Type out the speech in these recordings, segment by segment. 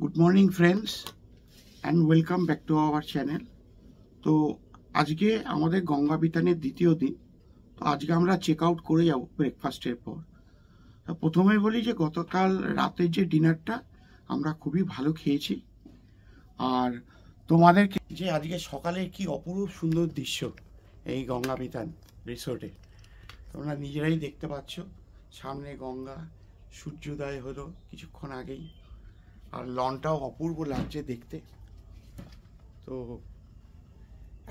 Good morning friends and welcome back to our channel. তো আজকে আমাদের গঙ্গা বিতানের দ্বিতীয় দিন। তো আজকে আমরা চেক আউট করে যাব ব্রেকফাস্টের পর। প্রথমে বলি যে গতকাল রাতের যে ডিনারটা আমরা খুবই ভালো খেয়েছি, আর তোমাদেরকে যে আজকে সকালের কি অপরূপ সুন্দর দৃশ্য এই গঙ্গা বিতান রিসোর্টে তোমরা নিজেরাই দেখতে পাচ্ছ। সামনে গঙ্গা, সূর্যোদয় হলো কিছুক্ষণ আগেই, আর লনটাও অপূর্ব লাগছে দেখতে। তো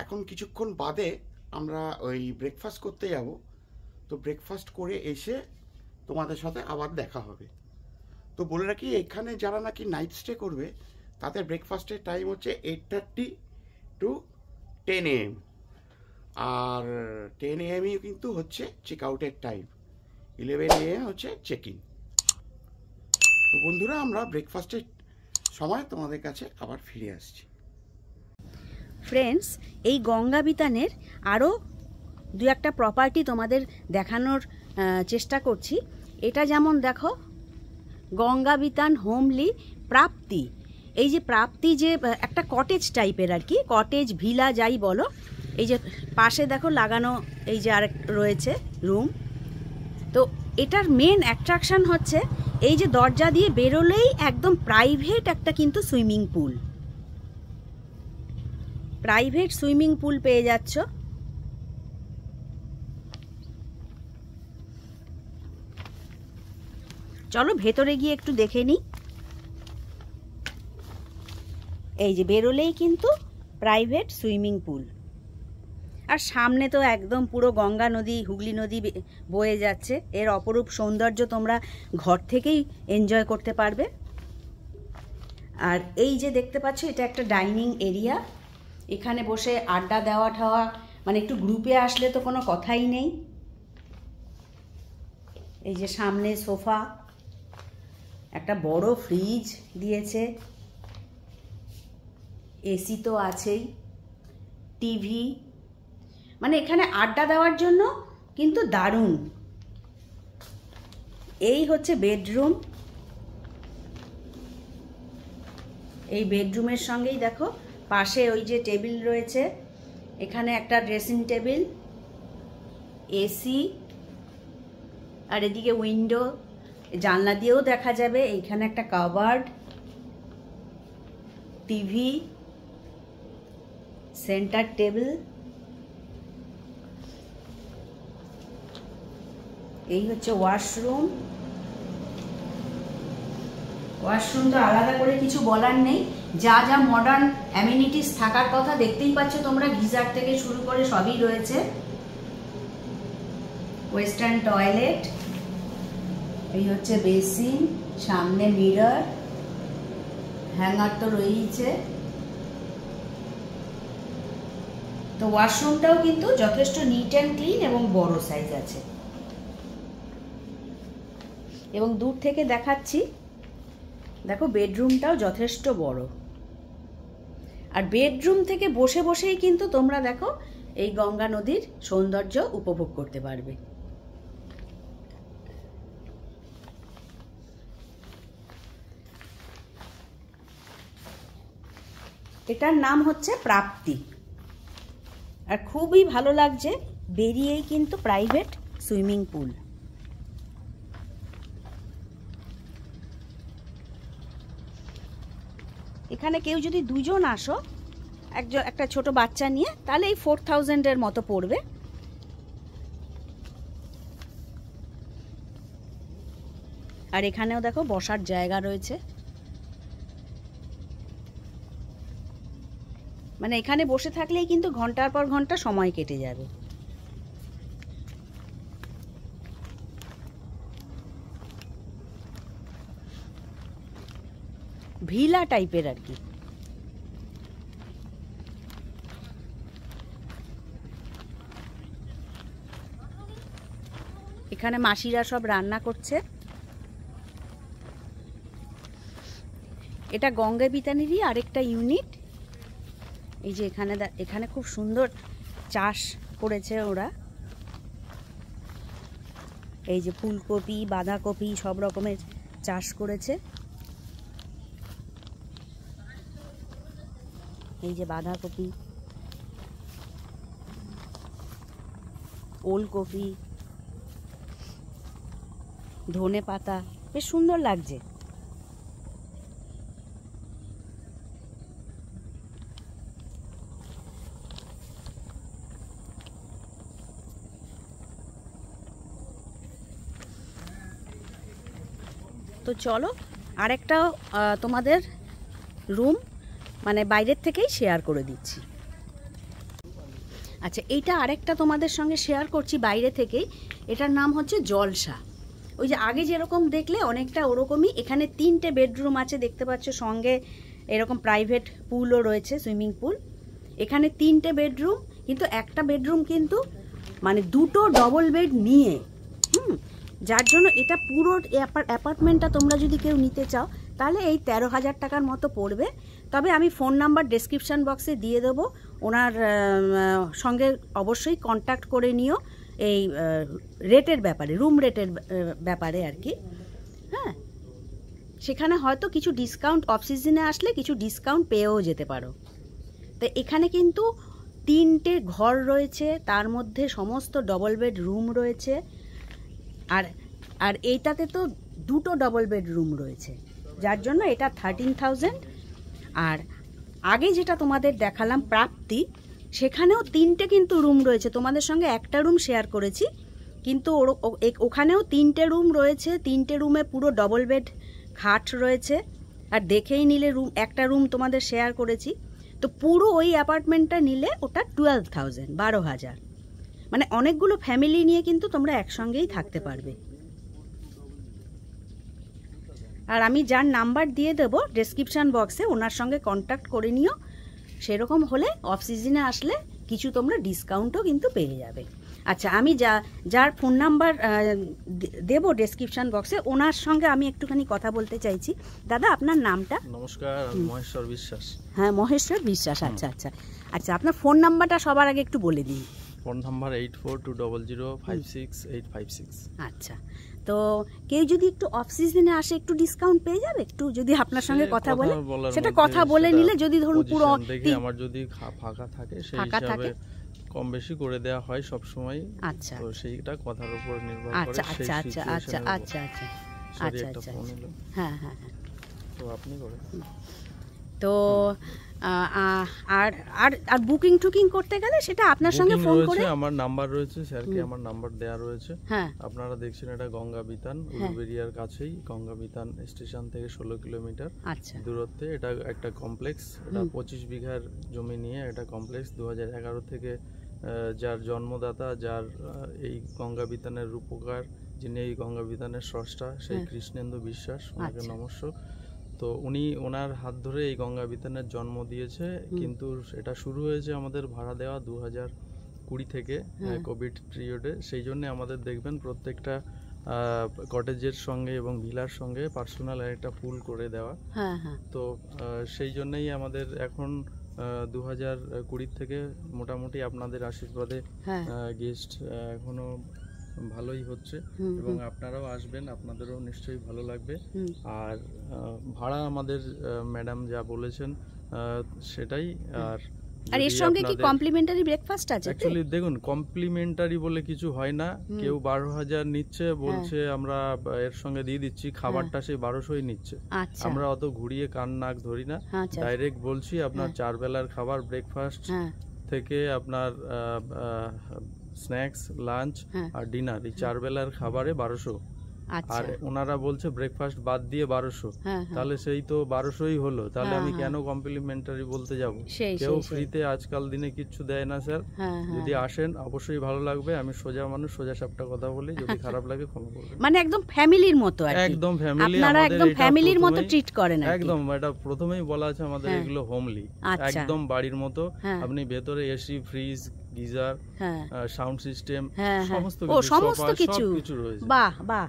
এখন কিছুক্ষণ বাদে আমরা ওই ব্রেকফাস্ট করতে যাব। তো ব্রেকফাস্ট করে এসে তোমাদের সাথে আবার দেখা হবে। তো বলে রাখি, এখানে যারা নাকি নাইট স্টে করবে তাদের ব্রেকফাস্টের টাইম হচ্ছে 8:30 to 10 AM, আর 10 AM-ই কিন্তু হচ্ছে চেক আউটের টাইম, 11 AM হচ্ছে চেক ইন। তো বন্ধুরা, আমরা ব্রেকফাস্টের সময় তোমাদের কাছে আবার ফিরে আসছি। ফ্রেন্ডস, এই গঙ্গা বিতানের আরও দু একটা প্রপার্টি তোমাদের দেখানোর চেষ্টা করছি। এটা যেমন দেখো, গঙ্গা বিতান হোমলি প্রাপ্তি। এই যে প্রাপ্তি, যে একটা কটেজ টাইপের আর কি, কটেজ ভিলা যাই বলো। এই যে পাশে দেখো লাগানো এই যে আরেক রয়েছে রুম। তো এটার মেন অ্যাট্রাকশন হচ্ছে এই যে দরজা দিয়ে বেরোলেই একদম প্রাইভেট একটা কিন্তু swimming pool, private swimming pool পেয়ে যাচ্ছ। চলো ভেতরে গিয়ে একটু দেখে নিই। এই যে বেরোলেই কিন্তু প্রাইভেট সুইমিং পুল, আর সামনে তো একদম পুরো গঙ্গা নদী, হুগলি নদী বয়ে যাচ্ছে। এর অপরূপ সৌন্দর্য তোমরা ঘর থেকেই এনজয় করতে পারবে। আর এই যে দেখতে পাচ্ছ, এটা একটা ডাইনিং এরিয়া। এখানে বসে আড্ডা দেওয়া ঠাওয়া, মানে একটু গ্রুপে আসলে তো কোনো কথাই নেই। এই যে সামনে সোফা, একটা বড় ফ্রিজ দিয়েছে, এসি তো আছেই, টিভি, মানে এখানে আড্ডা দেওয়ার জন্য কিন্তু দারুণ। এই হচ্ছে বেডরুম। এই বেডরুমের সঙ্গেই দেখো পাশে ওই যে টেবিল রয়েছে, এখানে একটা ড্রেসিং টেবিল, এসি, আর এদিকে উইন্ডো, জানলা দিয়েও দেখা যাবে। এইখানে একটা কাবার্ড, টিভি, সেন্টার টেবিল। এই হচ্ছে ওয়াশরুম। ওয়াশরুম তো আলাদা করে কিছু বলার নেই, যা যা মডার্ন অ্যামিনিটিস থাকার কথা দেখতেই পাচ্ছ তোমরা, গিজার থেকে শুরু করে সবই রয়েছে। ওয়েস্টার্ন টয়লেট, এই হচ্ছে বেসিন, সামনে মিরর, হ্যাঙ্গার তো রয়েছে। তো ওয়াশরুমটাও কিন্তু যথেষ্ট নিট অ্যান্ড ক্লিন এবং বড় সাইজ আছে। এবং দূর থেকে দেখাচ্ছি, দেখো বেডরুমটাও যথেষ্ট বড়। আর বেডরুম থেকে বসে বসেই কিন্তু তোমরা দেখো এই গঙ্গা নদীর সৌন্দর্য উপভোগ করতে পারবে। এটার নাম হচ্ছে প্রাপ্তি, আর খুবই ভালো লাগছে। বেরিয়েই কিন্তু প্রাইভেট সুইমিং পুল। এখানে কেউ যদি দুজন আসো, একটা ছোট বাচ্চা নিয়ে, তাহলে এই 4000-এর মতো পড়বে। আর এখানেও দেখো বসার জায়গা রয়েছে, মানে এখানে বসে থাকলেই কিন্তু ঘন্টার পর ঘন্টা সময় কেটে যাবে। ভিলা টাইপের আর কি। এখানে মাসিরা সব রান্না করছে। এটা গঙ্গা বিতানেরই আরেকটা ইউনিট। এই যে এখানে খুব সুন্দর চাষ করেছে ওরা। এই যে ফুলকপি, বাঁধাকপি সব রকমের চাষ করেছে। এই যে বাঁধাকপি, ওলকপি, ধনে পাতা, বেশ সুন্দর লাগছে। তো চলো আরেকটা তোমাদের রুম মানে বাইরের থেকেই শেয়ার করে দিচ্ছি। আচ্ছা, এইটা আরেকটা তোমাদের সঙ্গে শেয়ার করছি বাইরে থেকেই। এটার নাম হচ্ছে জলসা। ওই যে আগে যেরকম দেখলে অনেকটা ওরকমই। এখানে 3টে বেডরুম আছে, দেখতে পাচ্ছ, সঙ্গে এরকম প্রাইভেট পুলও রয়েছে, সুইমিং পুল। এখানে 3টে বেডরুম, কিন্তু একটা বেডরুম কিন্তু মানে 2টো ডবল বেড নিয়ে, যার জন্য এটা পুরো অ্যাপার্টমেন্টটা তোমরা যদি কেউ নিতে চাও তাহলে এই 13,000 টাকার মতো পড়বে। তবে আমি ফোন নাম্বার ডেসক্রিপশান বক্সে দিয়ে দেবো, ওনার সঙ্গে অবশ্যই কন্ট্যাক্ট করে নিও এই রেটের ব্যাপারে, রুম রেটের ব্যাপারে আর কি। হ্যাঁ, সেখানে হয়তো কিছু ডিসকাউন্ট, অফ সিজনে আসলে কিছু ডিসকাউন্ট পেয়েও যেতে পারো। তো এখানে কিন্তু 3টে ঘর রয়েছে, তার মধ্যে সমস্ত ডবল বেড রুম রয়েছে। আর এইটাতে তো 2টো ডবল বেড রুম রয়েছে, যার জন্য এটা 13,000। আর আগে যেটা তোমাদের দেখালাম প্রাপ্তি, সেখানেও 3টে কিন্তু রুম রয়েছে। তোমাদের সঙ্গে একটা রুম শেয়ার করেছি, কিন্তু ওখানেও 3টে রুম রয়েছে। 3টে রুমে পুরো ডবল বেড খাট রয়েছে। আর দেখেই নিলে একটা রুম তোমাদের শেয়ার করেছি। তো পুরো ওই অ্যাপার্টমেন্টটা নিলে ওটা 12,000, 12,000। মানে অনেকগুলো ফ্যামিলি নিয়ে কিন্তু তোমরা একসঙ্গেই থাকতে পারবে। আর আমি যার নাম্বার দিয়ে দেবো ডেসক্রিপশান বক্সে, ওনার সঙ্গে কন্ট্যাক্ট করে নিও। সেরকম হলে অফ সিজনে আসলে কিছু তোমরা ডিসকাউন্টও কিন্তু পেয়ে যাবে। আচ্ছা, আমি যার ফোন নাম্বার দেবো ডেসক্রিপশান বক্সে, ওনার সঙ্গে আমি একটুখানি কথা বলতে চাইছি। দাদা, আপনার নামটা? নমস্কার, মহেশ্বর বিশ্বাস। হ্যাঁ, মহেশ্বর বিশ্বাস। আচ্ছা আচ্ছা আচ্ছা, আপনার ফোন নাম্বারটা সবার আগে একটু বলে দিন। Phone number 8420056856। আচ্ছা, তো কেউ যদি একটু অফ সিজনে আসে একটু ডিসকাউন্ট পেয়ে যাবে, একটু যদি আপনার সঙ্গে কথা বলে, সেটা কথা বলে নিলে, যদি ধরুন পুরো দেখি আমার যদি ফাঁকা থাকে সেই হিসাবে কম বেশি করে দেওয়া হয় সব সময়। আচ্ছা, তো সেইটা কথার উপর নির্ভর করে। আচ্ছা আচ্ছা আচ্ছা আচ্ছা আচ্ছা আচ্ছা আচ্ছা আচ্ছা, হ্যাঁ হ্যাঁ হ্যাঁ, তো আপনি করেন। তো আর আর আর বুকিং টুকিং করতে গেলে সেটা আপনার সঙ্গে ফোন করে, আমার নাম্বার রয়েছে, স্যারকে আমার নাম্বার দেয়া রয়েছে। হ্যাঁ, আপনারা দেখছেন এটা গঙ্গা বিতান, উলুবেড়িয়ার কাছেই। গঙ্গা বিতান স্টেশন থেকে 16 কিলোমিটার দূরত্বে এটা একটা কমপ্লেক্স। এটা 25 বিঘার জমি নিয়ে এটা কমপ্লেক্স। 2011 থেকে যার জন্মদাতা, যার এই গঙ্গা বিতানের রূপকার, যিনি এই গঙ্গা বিতানের স্রষ্টা, সেই কৃষ্ণেন্দু বিশ্বাস, ওনাকে নমস্কার। তো উনি ওনার হাত ধরে এই গঙ্গা বিতানের জন্ম দিয়েছে। কিন্তু এটা শুরু হয়েছে আমাদের ভাড়া দেওয়া 2020 থেকে, কোভিড পিরিয়ডে। সেই জন্য আমাদের দেখবেন প্রত্যেকটা কটেজের সঙ্গে এবং ভিলার সঙ্গে পার্সোনাল একটা পুল করে দেওয়া। তো সেই জন্যই আমাদের এখন 2020 থেকে মোটামুটি আপনাদের আশীর্বাদে গেস্ট এখনো ভালোই হচ্ছে, এবং আপনারাও আসবেন, আপনাদেরও নিশ্চয়ই ভালো লাগবে। আর ভাড়া আমাদের ম্যাডাম যা বলেছেন সেটাই। আর এর সঙ্গে কি কমপ্লিমেন্টারি ব্রেকফাস্ট আছে? অ্যাকচুয়ালি দেখুন, কমপ্লিমেন্টারি বলে কিছু হয় না। কেউ 12,000 নিচ্ছে, বলছে আমরা এর সঙ্গে দিয়ে দিচ্ছি, খাবারটা সেই 1200ই নিচ্ছে। আমরা অত ঘুরিয়ে কান নাক ধরি না, ডাইরেক্ট বলছি আপনার 4 বেলার খাবার, ব্রেকফাস্ট থেকে আপনার স্ন্যাক্স, লাঞ্চ আর ডিনার, এই 4 বেলার খাবারে 1200। আর ওনারা বলছে ব্রেকফাস্ট বাদ দিয়ে 1200। তাহলে সেই তো 1200ই হলো। তাহলে আমি কেন কমপ্লিমেন্টারি বলতে যাব? কেউ ফ্রিতে আজকাল দিনে কিচ্ছু দেয় না স্যার। যদি আসেন অবশ্যই ভালো লাগবে। আমি সোজা মানুষ, সোজা সাপটা কথা বলি, যদি খারাপ লাগে ক্ষমা করবেন। মানে একদম ফ্যামিলির মতো আর কি। একদম ফ্যামিলি, আপনারা একদম ফ্যামিলির মতো ট্রিট করেন আর কি। একদম, এটা প্রথমেই বলা আছে আমাদের, এগুলো হোমলি, একদম বাড়ির মতো। আপনি ভেতরে AC, fridge, geyser, sound system, সমস্ত কিছু রয়েছে। বাহ বাহ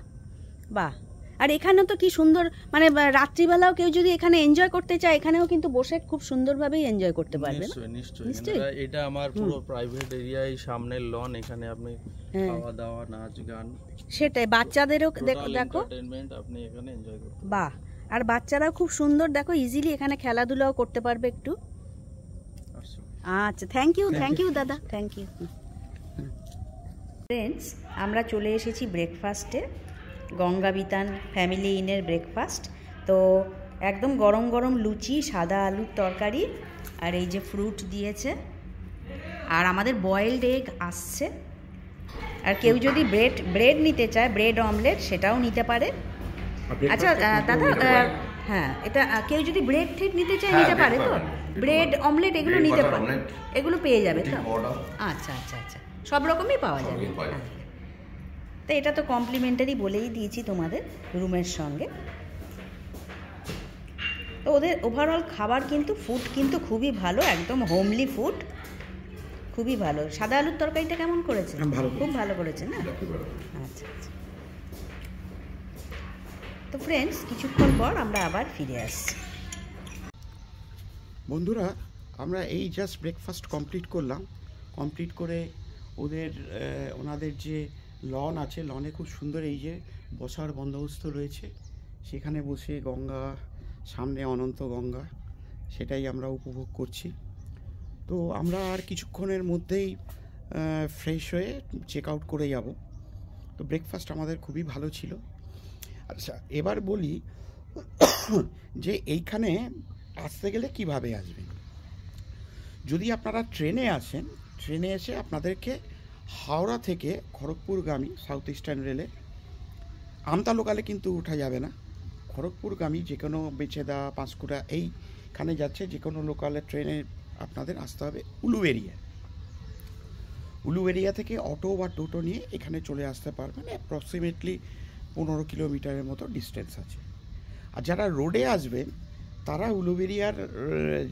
বাহ। আর এখানে তো কি সুন্দর, মানে রাত্রিবেলাও কেউ যদি এখানে এনজয় করতে চায়, এখানেও কিন্তু বসে খুব সুন্দরভাবেই এনজয় করতে পারবে। নিশ্চয়ই। এটা আমার পুরো প্রাইভেট এরিয়া, এই সামনের লন, এখানে আপনি খাওয়া দাওয়া, নাচ গান, সেটাই। বাচ্চাদেরও দেখো, আপনি এখানে এনজয় করতে। বাহ। আর বাচ্চারাও খুব সুন্দর, দেখো, ইজিলি এখানে খেলাধুলাও করতে পারবে একটু। আচ্ছা, থ্যাংক ইউ দাদা, থ্যাংক ইউ। ফ্রেন্ডস, আমরা চলে এসেছি ব্রেকফাস্টে, গঙ্গাবিতান ফ্যামিলি ইনের ব্রেকফাস্ট। তো একদম গরম গরম লুচি, সাদা আলুর তরকারি, আর এই যে ফ্রুট দিয়েছে, আর আমাদের বয়েলড এগ আসছে। আর কেউ যদি ব্রেড নিতে চায়, ব্রেড অমলেট, সেটাও নিতে পারে। আচ্ছা দাদা, হ্যাঁ, এটা কেউ যদি ব্রেড ঠেট নিতে চায় নিতে পারে তো? ব্রেড অমলেট এগুলো নিতে পারে, এগুলো পেয়ে যাবে তো? আচ্ছা আচ্ছা আচ্ছা, সব রকমই পাওয়া যাবে। তো এটা তো কমপ্লিমেন্টারি বলেই দিয়েছি তোমাদের রুমের সঙ্গে। তো ওদের ওভারঅল খাবার কিন্তু, ফুড কিন্তু খুবই ভালো, একদম হোমলি ফুড, খুবই ভালো। সাদা আলুর তরকারিটা কেমন করেছে? খুব ভালো করেছে না? আচ্ছা আচ্ছা। তো ফ্রেন্ডস, কিছুক্ষণ পর আমরা আবার ফিরে আসছি। বন্ধুরা, আমরা এই জাস্ট ব্রেকফাস্ট কমপ্লিট করলাম। কমপ্লিট করে ওনাদের যে লন আছে, লনে খুব সুন্দর এই যে বসার বন্দোবস্ত রয়েছে, সেখানে বসে গঙ্গা, সামনে অনন্ত গঙ্গা, সেটাই আমরা উপভোগ করছি। তো আমরা আর কিছুক্ষণের মধ্যেই ফ্রেশ হয়ে চেক আউট করে যাব। তো ব্রেকফাস্ট আমাদের খুবই ভালো ছিল। আচ্ছা, এবার বলি যে এইখানে আসতে গেলে কিভাবে আসবেন। যদি আপনারা ট্রেনে আসেন, ট্রেনে এসে আপনাদেরকে হাওড়া থেকে খড়গপুরগামী সাউথ ইস্টার্ন রেলে, আমতা লোকালে কিন্তু ওঠা যাবে না, খড়গপুরগামী যে কোনো বেচেদা, পাঁশকুড়া এইখানে যাচ্ছে যে কোনো লোকালে ট্রেনে আপনাদের আসতে হবে উলুবেড়িয়া থেকে অটো বা টোটো নিয়ে এখানে চলে আসতে পারবেন। অ্যাপ্রক্সিমেটলি 15 কিলোমিটারের মতো ডিস্টেন্স আছে। আর যারা রোডে আসবেন তারা উলুবেড়িয়ার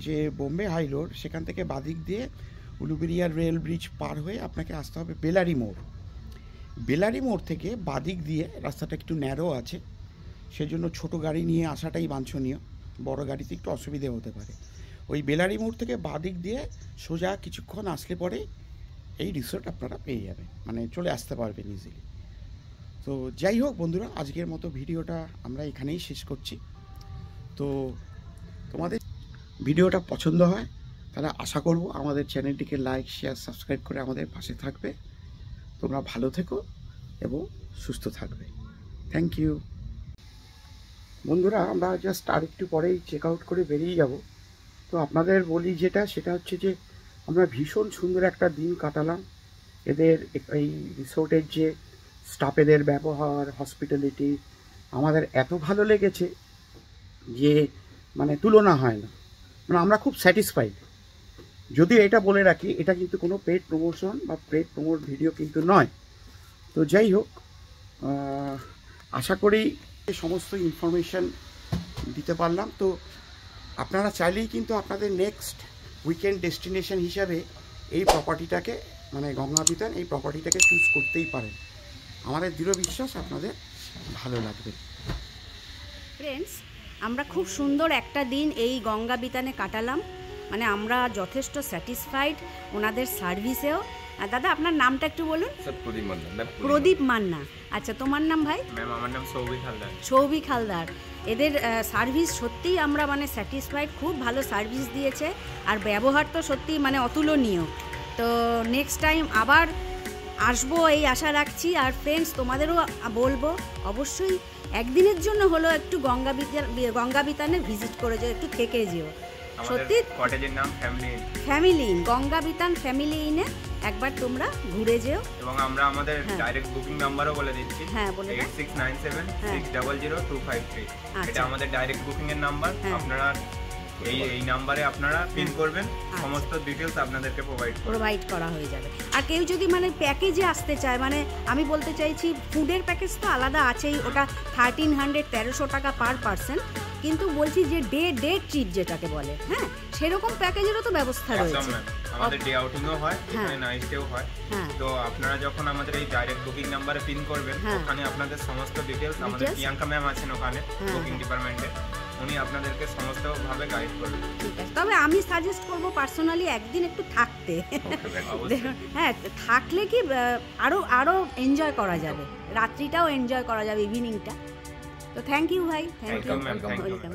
যে বোম্বে হাই রোড, সেখান থেকে বাদিক দিয়ে উলুবেড়িয়ার রেল ব্রিজ পার হয়ে আপনাকে আসতে হবে বেলারি মোড়। বেলারি মোড় থেকে বাদিক দিয়ে রাস্তাটা একটু ন্যারো আছে, সেজন্য ছোট গাড়ি নিয়ে আসাটাই বাঞ্ছনীয়, বড় গাড়িতে একটু অসুবিধে হতে পারে। ওই বেলারি মোড় থেকে বাদিক দিয়ে সোজা কিছুক্ষণ আসলে পরে এই রিসোর্ট আপনারা পেয়ে যাবেন, মানে চলে আসতে পারবেন ইজিলি। তো যাই হোক বন্ধুরা, আজকের মতো ভিডিওটা আমরা এখানেই শেষ করছি। তো তোমাদের ভিডিওটা পছন্দ হয় তাহলে আশা করব আমাদের চ্যানেলটিকে লাইক, শেয়ার, সাবস্ক্রাইব করে আমাদের পাশে থাকবে। তোমরা ভালো থেকো এবং সুস্থ থাকবে। থ্যাংক ইউ বন্ধুরা। আমরা জাস্ট আর একটু পরেই চেক আউট করে বেরিয়ে যাব। তো আপনাদের বলি সেটা হচ্ছে যে আমরা ভীষণ সুন্দর একটা দিন কাটালাম। এদের এই রিসোর্টের যে স্টাফেদের ব্যবহার, হসপিটালিটি আমাদের এত ভালো লেগেছে যে মানে তুলনা হয় না, মানে আমরা খুব স্যাটিসফাইড। যদিও এটা বলে রাখি, এটা কিন্তু কোনো পেড প্রমোশন বা পেড প্রমোট ভিডিও কিন্তু নয়। তো যাই হোক, আশা করি সমস্ত ইনফরমেশান দিতে পারলাম। তো আপনারা চাইলেই কিন্তু আপনাদের নেক্সট উইকেন্ড ডেস্টিনেশন হিসাবে এই প্রপার্টিটাকে, মানে গঙ্গাবিতান, এই প্রপার্টিটাকে চুজ করতেই পারেন। আমাদের দৃঢ় বিশ্বাস আপনাদের ভালো লাগবে। ফ্রেন্ডস, আমরা খুব সুন্দর একটা দিন এই গঙ্গাবিতানে কাটালাম, মানে আমরা যথেষ্ট স্যাটিসফাইড ওনাদের সার্ভিসেও। দাদা, আপনার নামটা একটু বলুন। প্রদীপ মান্না। আচ্ছা, তোমার নাম ভাই? ম্যাম, আমার নাম সৌভিক হালদার। সৌভিক হালদার। এদের সার্ভিস সত্যিই আমরা মানে স্যাটিসফাইড, খুব ভালো সার্ভিস দিয়েছে, আর ব্যবহার তো সত্যিই মানে অতুলনীয়। তো নেক্সট টাইম আবার আসবো এই আশা রাখছি। আর ফ্রেন্ডস, তোমাদেরও বলবো অবশ্যই একদিনের জন্য হলো একটু গঙ্গাবিতানে ভিজিট করে যেও, একটু থেকে যেও। সত্যি কটেজের নাম ফ্যামিলি ইন, গঙ্গাবিতান ফ্যামিলি ইনে একবার তোমরা ঘুরে যেও। এবং আমরা আমাদের ডাইরেক্ট বুকিং নাম্বারও বলে দিচ্ছি। হ্যাঁ, বলে দাও। 8697600253। এটা আমাদের ডাইরেক্ট বুকিং এর নাম্বার। আপনারা এই নাম্বারে আপনারা পিন করবেন, সমস্ত ডিটেইলস আপনাদেরকে প্রোভাইড করা হয়ে যাবে। আর কেউ যদি মানে প্যাকেজে আসতে চায়, মানে আমি বলতে চাইছি ফুডের প্যাকেজ তো আলাদা আছেই, ওটা 1300 টাকা পার পারসন। কিন্তু বলছি যে ডে ট্রিপ যেটাকে বলে, হ্যাঁ, সেরকম প্যাকেজেরও তো ব্যবস্থা রয়েছে। আমাদের ডে আউটিংও হয়, এখানে নাইট স্টেও হয়। তো আপনারা যখন আমাদের এই ডাইরেক্ট বুকিং নাম্বারে পিন করবেন, ওখানে আপনাদের সমস্ত ডিটেইলস, আমাদের প্রিয়াঙ্কা ম্যাম আছেন ওখানে বুকিং ডিপার্টমেন্টে, উনি আপনাদেরকে সমস্তভাবে গাইড করবেন। ঠিক আছে, তবে আমি সাজেস্ট করব পার্সোনালি একদিন একটু থাকতে। হ্যাঁ, থাকলে কি আরো এনজয় করা যাবে, রাত্রিটাও এনজয় করা যাবে, ইভিনিংটা। তো থ্যাংক ইউ ভাই, থ্যাংক ইউ, ওয়েলকাম।